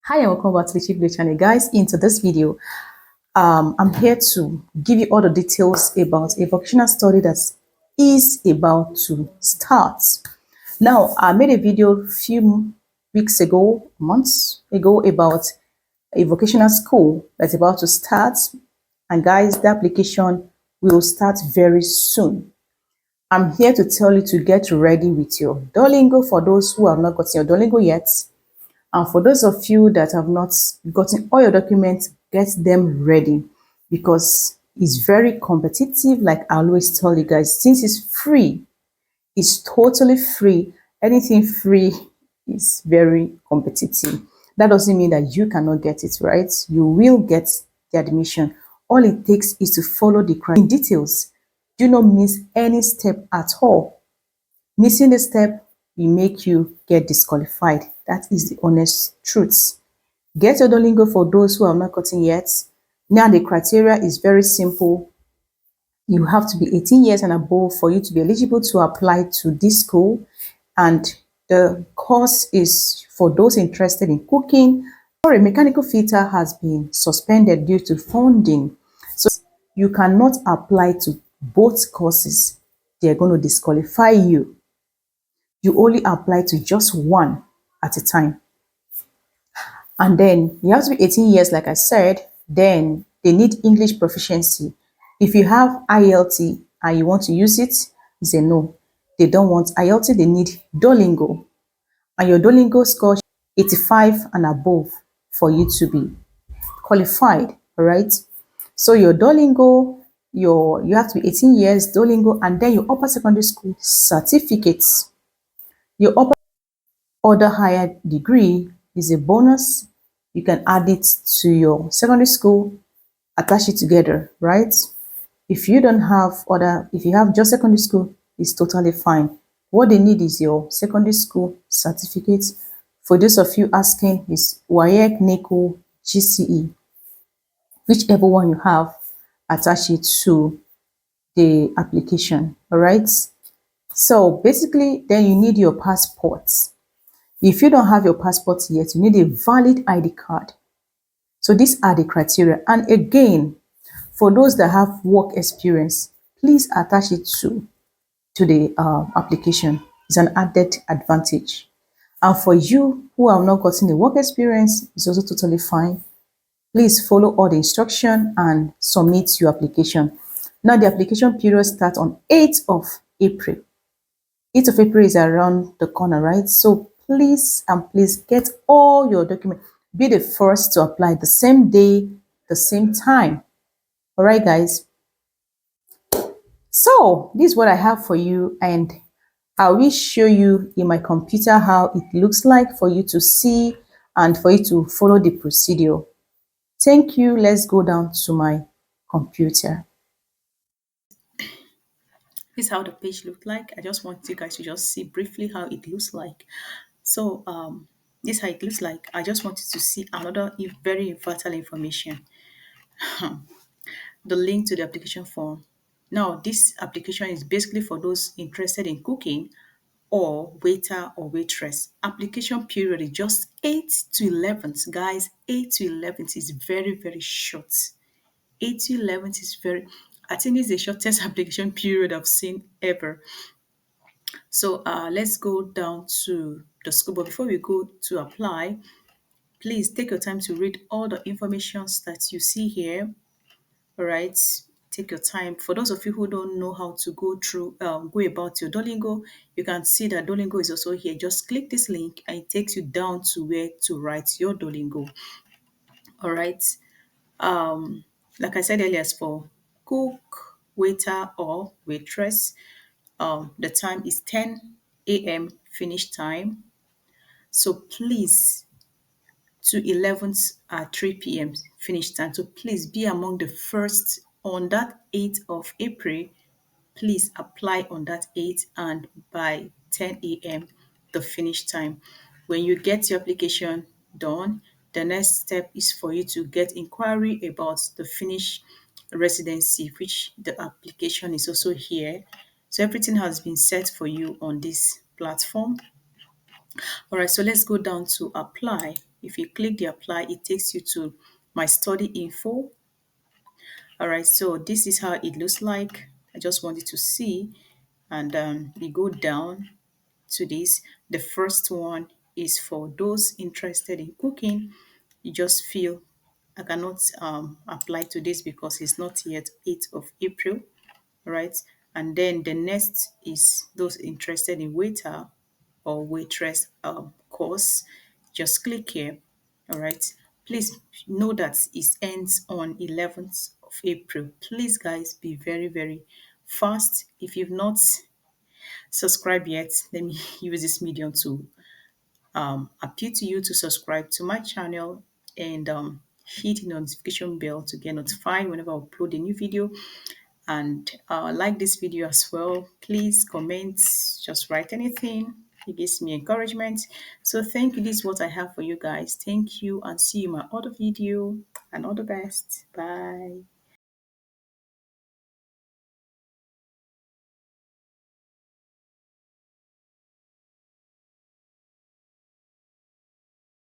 Hi and welcome back to the Chief channel, guys. Into this video, I'm here to give you all the details about a vocational study that is about to start. Now, I made a video a few weeks ago, months ago, about a vocational school that's about to start. And guys, the application will start very soon. I'm here to tell you to get ready with your Duolingo for those who have not gotten your Duolingo yet. And for those of you that have not gotten all your documents, get them ready because it's very competitive. Like I always tell you guys, since it's free, it's totally free. Anything free is very competitive. That doesn't mean that you cannot get it, right? You will get the admission. All it takes is to follow the criteria. In details, do not miss any step at all. Missing the step will make you get disqualified. That is the honest truth. Get your Duolingo for those who have not gotten yet. Now the criteria is very simple. You have to be 18 years and above for you to be eligible to apply to this school. And the course is for those interested in cooking. Sorry, mechanical fitter has been suspended due to funding. So you cannot apply to both courses. They're going to disqualify you. You only apply to just one at a time. And then you have to be 18 years, like I said. Then they need English proficiency. If you have IELTS and you want to use it, say no. They don't want IELTS, they need Duolingo. And your Duolingo score 85 and above for you to be qualified, all right? So your Duolingo, you have to be 18 years, Duolingo, and then your upper secondary school certificates. Your upper other higher degree is a bonus. You can add it to your secondary school, attach it together, right? If you don't have if you have just secondary school, it's totally fine. What they need is your secondary school certificate. For those of you asking, is WAEC, NECO, GCE. Whichever one you have, attach it to the application, all right? So basically, then you need your passport. If you don't have your passport yet, you need a valid ID card. So these are the criteria. And again, for those that have work experience, please attach it to the application. It's an added advantage. And for you who have not gotten the work experience, it's also totally fine. Please follow all the instruction and submit your application. Now the application period starts on 8th of April. 8th of April is around the corner, right? So please get all your documents. Be the first to apply the same day, the same time. All right, guys. So this is what I have for you, and I will show you in my computer how it looks like for you to see and for you to follow the procedure. Thank you. Let's go down to my computer. This is how the page looked like. I just want you guys to just see briefly how it looks like. So this is how it looks like. I just wanted to see another very vital information. The link to the application form. Now, this application is basically for those interested in cooking or waiter or waitress. Application period is just 8 to 11th. Guys, 8 to 11th is very, very short. 8 to 11th is I think it's the shortest application period I've seen ever. So let's go down to the school. But before we go to apply, please take your time to read all the information that you see here. All right, take your time. For those of you who don't know how to go about your Duolingo, you can see that Duolingo is also here. Just click this link and it takes you down to where to write your Duolingo. All right. Like I said earlier, as for cook, waiter, or waitress, the time is 10 a.m. finish time. So please, to 11th at 3 p.m. finish time. So please be among the first on that 8th of April. Please apply on that 8th and by 10 a.m. the finish time. When you get your application done, the next step is for you to get inquiry about the Finnish residency, which the application is also here. So everything has been set for you on this platform. All right, so let's go down to apply. If you click the apply, it takes you to my study info. All right, so this is how it looks like. I just wanted to see, and we go down to this. The first one is for those interested in cooking. You just feel I cannot apply to this because it's not yet 8th of April, right? And then the next is those interested in waiter or waitress course. Just click here, all right? Please know that it ends on 11th of April. Please, guys, be very, very fast. If you've not subscribed yet, let me use this medium to appeal to you to subscribe to my channel and hit the notification bell to get notified whenever I upload a new video, and like this video as well. Please comment, just write anything. It gives me encouragement. So thank you. This is what I have for you guys. Thank you, and see you in my other video, and all the best. Bye.